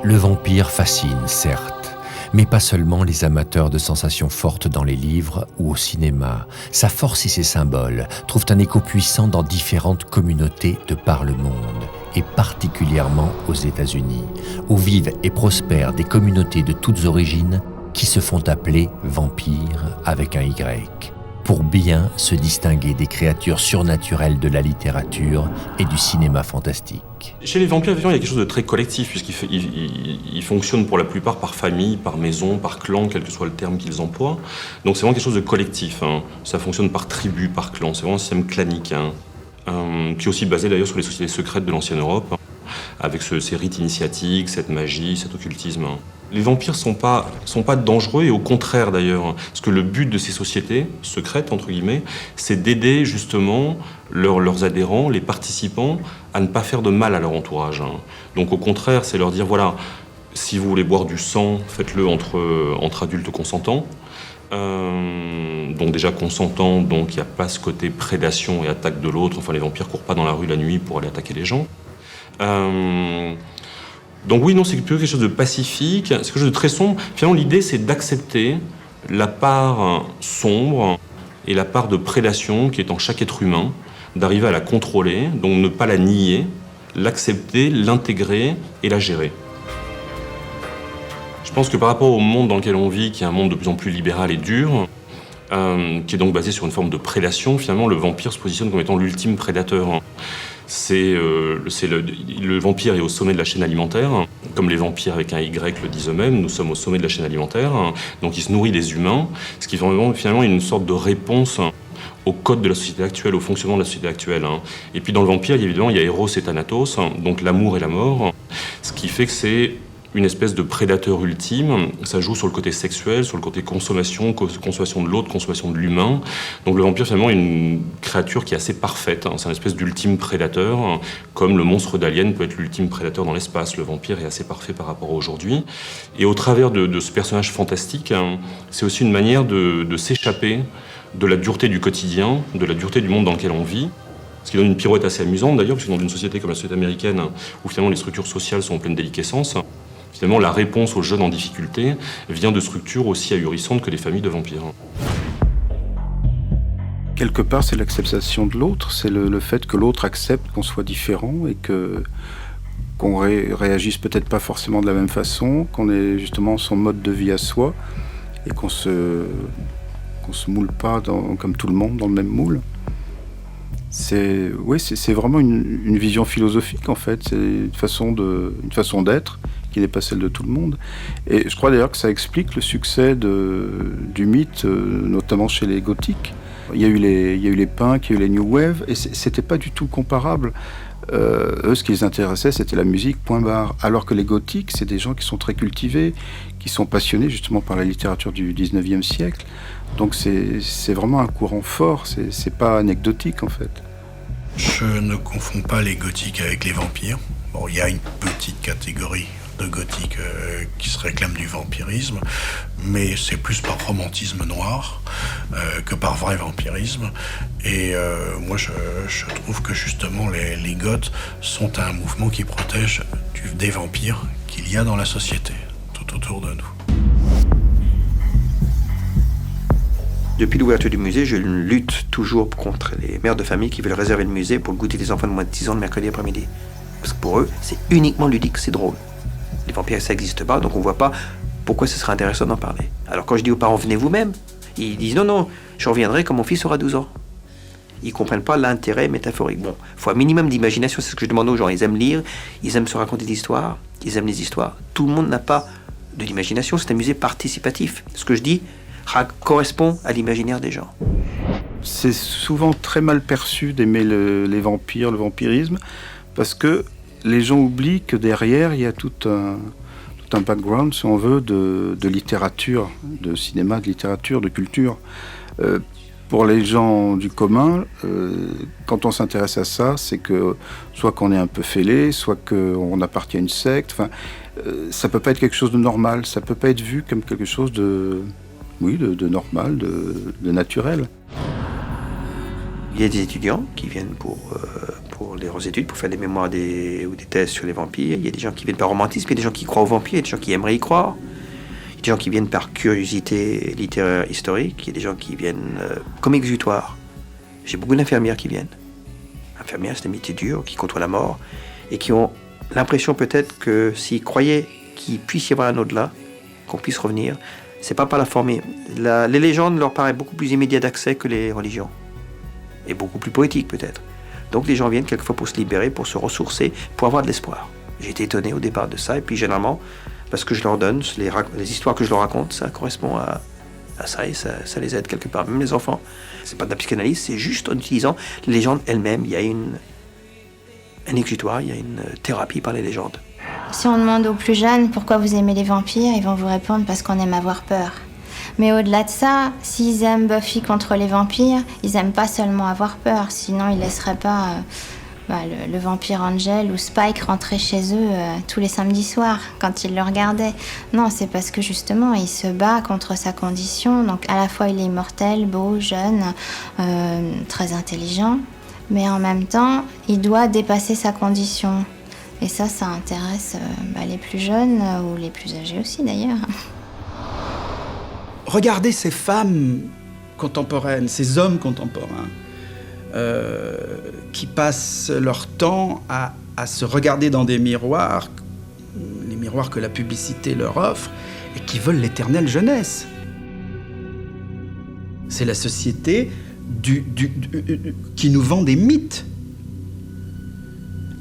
Le vampire fascine, certes, mais pas seulement les amateurs de sensations fortes dans les livres ou au cinéma. Sa force et ses symboles trouvent un écho puissant dans différentes communautés de par le monde, et particulièrement aux États-Unis, où vivent et prospèrent des communautés de toutes origines qui se font appeler vampires avec un Y, pour bien se distinguer des créatures surnaturelles de la littérature et du cinéma fantastique. Chez les vampires vivants, il y a quelque chose de très collectif, puisqu'ils fonctionnent pour la plupart par famille, par maison, par clan, quel que soit le terme qu'ils emploient. Donc c'est vraiment quelque chose de collectif. Ça fonctionne par tribu, par clan. C'est vraiment un système clanique, qui est aussi basé d'ailleurs sur les sociétés secrètes de l'ancienne Europe, avec ces rites initiatiques, cette magie, cet occultisme. Les vampires sont pas dangereux, et au contraire d'ailleurs, parce que le but de ces sociétés secrètes, entre guillemets, c'est d'aider justement leurs adhérents, les participants, à ne pas faire de mal à leur entourage. Donc au contraire, c'est leur dire, voilà, si vous voulez boire du sang, faites-le entre adultes consentants. Donc déjà consentant, donc il n'y a pas ce côté prédation et attaque de l'autre. Enfin, les vampires courent pas dans la rue la nuit pour aller attaquer les gens. Donc oui, non, c'est plutôt quelque chose de pacifique, c'est quelque chose de très sombre. Finalement, l'idée, c'est d'accepter la part sombre et la part de prédation qui est en chaque être humain, d'arriver à la contrôler, donc ne pas la nier, l'accepter, l'intégrer et la gérer. Je pense que par rapport au monde dans lequel on vit, qui est un monde de plus en plus libéral et dur, qui est donc basé sur une forme de prédation, finalement, le vampire se positionne comme étant l'ultime prédateur. Le vampire est au sommet de la chaîne alimentaire, comme les vampires avec un Y le disent eux-mêmes, nous sommes au sommet de la chaîne alimentaire, donc il se nourrit des humains, ce qui est finalement une sorte de réponse au code de la société actuelle, au fonctionnement de la société actuelle. Et puis dans le vampire, évidemment, il y a Eros et Thanatos, donc l'amour et la mort, ce qui fait que c'est une espèce de prédateur ultime. Ça joue sur le côté sexuel, sur le côté consommation de l'autre, consommation de l'humain. Donc le vampire, finalement, est une créature qui est assez parfaite. C'est une espèce d'ultime prédateur, comme le monstre d'Alien peut être l'ultime prédateur dans l'espace. Le vampire est assez parfait par rapport à aujourd'hui. Et au travers de ce personnage fantastique, c'est aussi une manière de s'échapper de la dureté du quotidien, de la dureté du monde dans lequel on vit. Ce qui donne une pirouette assez amusante d'ailleurs, parce que dans une société comme la société américaine, où finalement les structures sociales sont en pleine déliquescence, finalement la réponse aux jeunes en difficulté vient de structures aussi ahurissantes que les familles de vampires. Quelque part, c'est l'acceptation de l'autre, c'est le fait que l'autre accepte qu'on soit différent et qu'on réagisse peut-être pas forcément de la même façon, qu'on ait justement son mode de vie à soi et qu'on se moule pas comme tout le monde dans le même moule. C'est vraiment une vision philosophique en fait, c'est une façon d'être qui n'est pas celle de tout le monde. Et je crois d'ailleurs que ça explique le succès du mythe, notamment chez les gothiques. Il y a eu les punks, il y a eu les new wave, et c'était pas du tout comparable. Eux, ce qui les intéressait, c'était la musique, point barre. Alors que les gothiques, c'est des gens qui sont très cultivés, qui sont passionnés justement par la littérature du 19e siècle. Donc c'est vraiment un courant fort, c'est pas anecdotique en fait. Je ne confonds pas les gothiques avec les vampires. Bon, il y a une petite catégorie de gothiques qui se réclament du vampirisme, mais c'est plus par romantisme noir que par vrai vampirisme. Et moi, je trouve que justement les goths sont un mouvement qui protège des vampires qu'il y a dans la société, tout autour de nous. Depuis l'ouverture du musée, je lutte toujours contre les mères de famille qui veulent réserver le musée pour le goûter des enfants de moins de 10 ans le mercredi après-midi. Parce que pour eux, c'est uniquement ludique, c'est drôle. Les vampires, ça n'existe pas, donc on ne voit pas pourquoi ce serait intéressant d'en parler. Alors quand je dis aux parents, venez vous-même, ils disent non, je reviendrai quand mon fils aura 12 ans. Ils ne comprennent pas l'intérêt métaphorique. Bon, il faut un minimum d'imagination, c'est ce que je demande aux gens. Ils aiment lire, ils aiment se raconter des histoires, ils aiment les histoires. Tout le monde n'a pas de l'imagination, c'est un musée participatif. Ce que je dis correspond à l'imaginaire des gens. C'est souvent très mal perçu d'aimer les vampires, le vampirisme, parce que les gens oublient que derrière, il y a tout un background, si on veut, de littérature, de cinéma, de littérature, de culture. Pour les gens du commun, quand on s'intéresse à ça, c'est que soit qu'on est un peu fêlé, soit qu'on appartient à une secte. Enfin, ça peut pas être quelque chose de normal, ça peut pas être vu comme quelque chose de normal, de naturel. Il y a des étudiants qui viennent pour leurs études, pour faire des mémoires ou des thèses sur les vampires. Il y a des gens qui viennent par romantisme, il y a des gens qui croient aux vampires, il y a des gens qui aimeraient y croire. Il y a des gens qui viennent par curiosité littéraire, historique. Il y a des gens qui viennent comme exutoire. J'ai beaucoup d'infirmières qui viennent. Infirmières, c'est un métier dur, qui côtoient la mort, et qui ont l'impression peut-être que s'ils croyaient qu'il puisse y avoir un au-delà, qu'on puisse revenir, c'est pas par la formée. Les légendes leur paraissent beaucoup plus immédiates d'accès que les religions. Et beaucoup plus poétiques peut-être. Donc les gens viennent quelquefois pour se libérer, pour se ressourcer, pour avoir de l'espoir. J'ai été étonné au départ de ça, et puis généralement, parce que je leur donne, les histoires que je leur raconte, ça correspond à ça, et ça les aide quelque part. Même les enfants, c'est pas de la psychanalyse, c'est juste en utilisant les légendes elles-mêmes. Il y a un exutoire, il y a une thérapie par les légendes. Si on demande aux plus jeunes pourquoi vous aimez les vampires, ils vont vous répondre parce qu'on aime avoir peur. Mais au-delà de ça, s'ils aiment Buffy contre les vampires, ils aiment pas seulement avoir peur, sinon ils laisseraient pas le vampire Angel ou Spike rentrer chez eux tous les samedis soirs quand ils le regardaient. Non, c'est parce que justement il se bat contre sa condition, donc à la fois il est immortel, beau, jeune, très intelligent, mais en même temps il doit dépasser sa condition. Et ça intéresse les plus jeunes ou les plus âgés aussi d'ailleurs. Regardez ces femmes contemporaines, ces hommes contemporains qui passent leur temps à se regarder dans des miroirs, les miroirs que la publicité leur offre, et qui veulent l'éternelle jeunesse. C'est la société qui nous vend des mythes.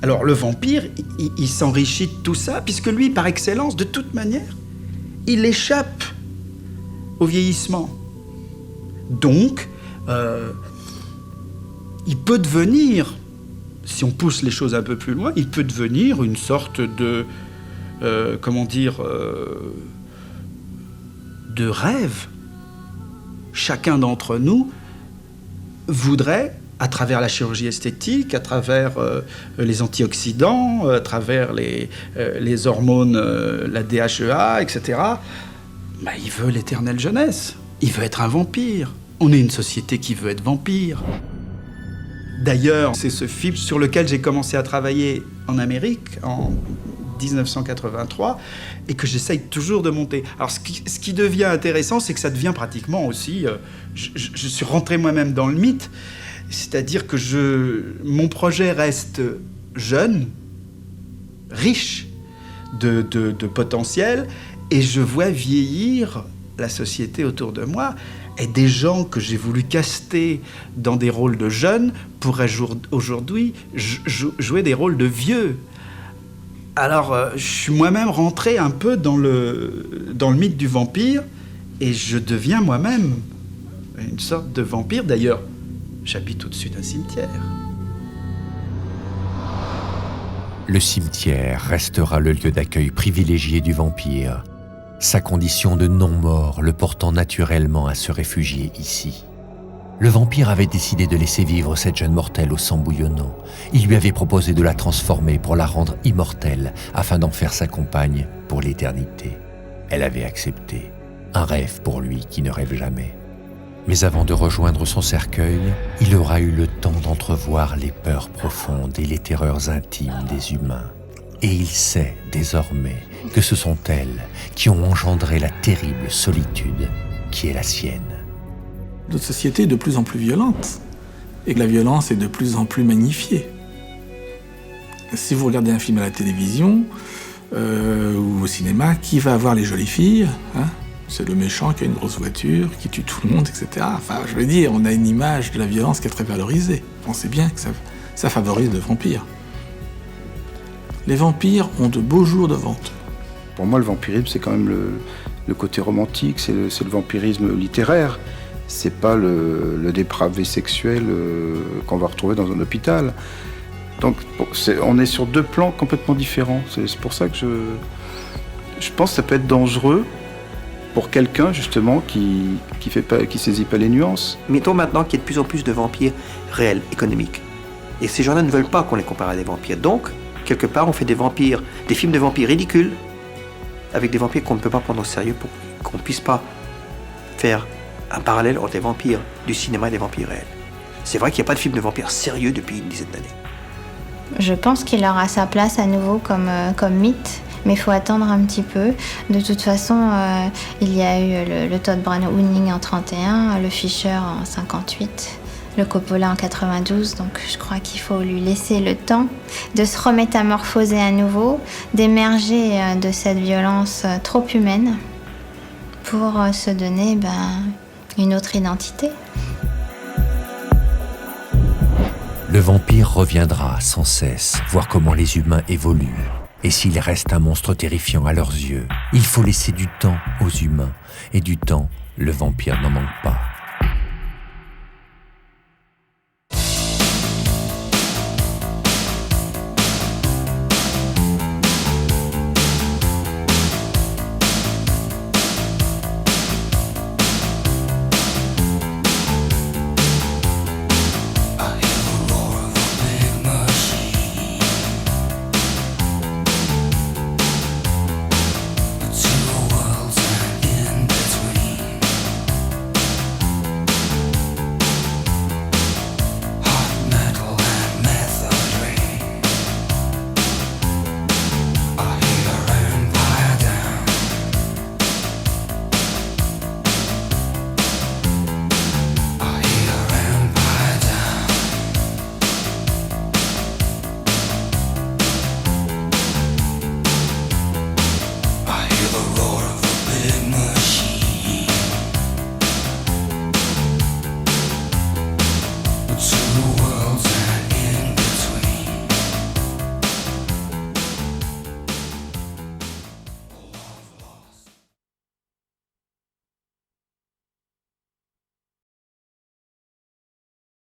Alors le vampire, il s'enrichit de tout ça, puisque lui, par excellence, de toute manière, il échappe au vieillissement. Donc, il peut devenir, si on pousse les choses un peu plus loin, il peut devenir une sorte de rêve. Chacun d'entre nous voudrait, à travers la chirurgie esthétique, à travers les antioxydants, à travers les hormones, la DHEA, etc., il veut l'éternelle jeunesse. Il veut être un vampire. On est une société qui veut être vampire. D'ailleurs, c'est ce film sur lequel j'ai commencé à travailler en Amérique en 1983 et que j'essaye toujours de monter. Alors ce qui devient intéressant, c'est que ça devient pratiquement aussi... je suis rentré moi-même dans le mythe, c'est-à-dire que mon projet reste jeune, riche de potentiel, et je vois vieillir la société autour de moi, et des gens que j'ai voulu caster dans des rôles de jeunes pourraient aujourd'hui jouer des rôles de vieux. Alors, je suis moi-même rentré un peu dans le mythe du vampire, et je deviens moi-même une sorte de vampire. D'ailleurs, j'habite au-dessus d'un cimetière. Le cimetière restera le lieu d'accueil privilégié du vampire, sa condition de non-mort le portant naturellement à se réfugier ici. Le vampire avait décidé de laisser vivre cette jeune mortelle au sang bouillonnant. Il lui avait proposé de la transformer pour la rendre immortelle afin d'en faire sa compagne pour l'éternité. Elle avait accepté, un rêve pour lui qui ne rêve jamais. Mais avant de rejoindre son cercueil, il aura eu le temps d'entrevoir les peurs profondes et les terreurs intimes des humains. Et il sait désormais que ce sont elles qui ont engendré la terrible solitude qui est la sienne. Notre société est de plus en plus violente et que la violence est de plus en plus magnifiée. Si vous regardez un film à la télévision ou au cinéma, qui va voir les jolies filles, c'est le méchant qui a une grosse voiture, qui tue tout le monde, etc. Enfin, je veux dire, on a une image de la violence qui est très valorisée. On sait bien que ça favorise le vampire. Les vampires ont de beaux jours devant eux. Pour moi, le vampirisme, c'est quand même le côté romantique, c'est le vampirisme littéraire. c'est pas le dépravé sexuel qu'on va retrouver dans un hôpital. Donc on est sur deux plans complètement différents. C'est pour ça que je pense que ça peut être dangereux pour quelqu'un justement qui saisit pas les nuances. Mettons maintenant qu'il y a de plus en plus de vampires réels, économiques. Et ces gens-là ne veulent pas qu'on les compare à des vampires. Donc, quelque part, on fait des films de vampires ridicules, avec des vampires qu'on ne peut pas prendre au sérieux pour qu'on ne puisse pas faire un parallèle entre les vampires du cinéma et les vampires réels. C'est vrai qu'il n'y a pas de film de vampires sérieux depuis une dizaine d'années. Je pense qu'il aura sa place à nouveau comme mythe, mais il faut attendre un petit peu. De toute façon, il y a eu le Todd Browning en 1931, le Fisher en 1958, le Coppola en 1992, donc je crois qu'il faut lui laisser le temps de se remétamorphoser à nouveau, d'émerger de cette violence trop humaine pour se donner une autre identité. Le vampire reviendra sans cesse, voir comment les humains évoluent. Et s'il reste un monstre terrifiant à leurs yeux, il faut laisser du temps aux humains. Et du temps, le vampire n'en manque pas.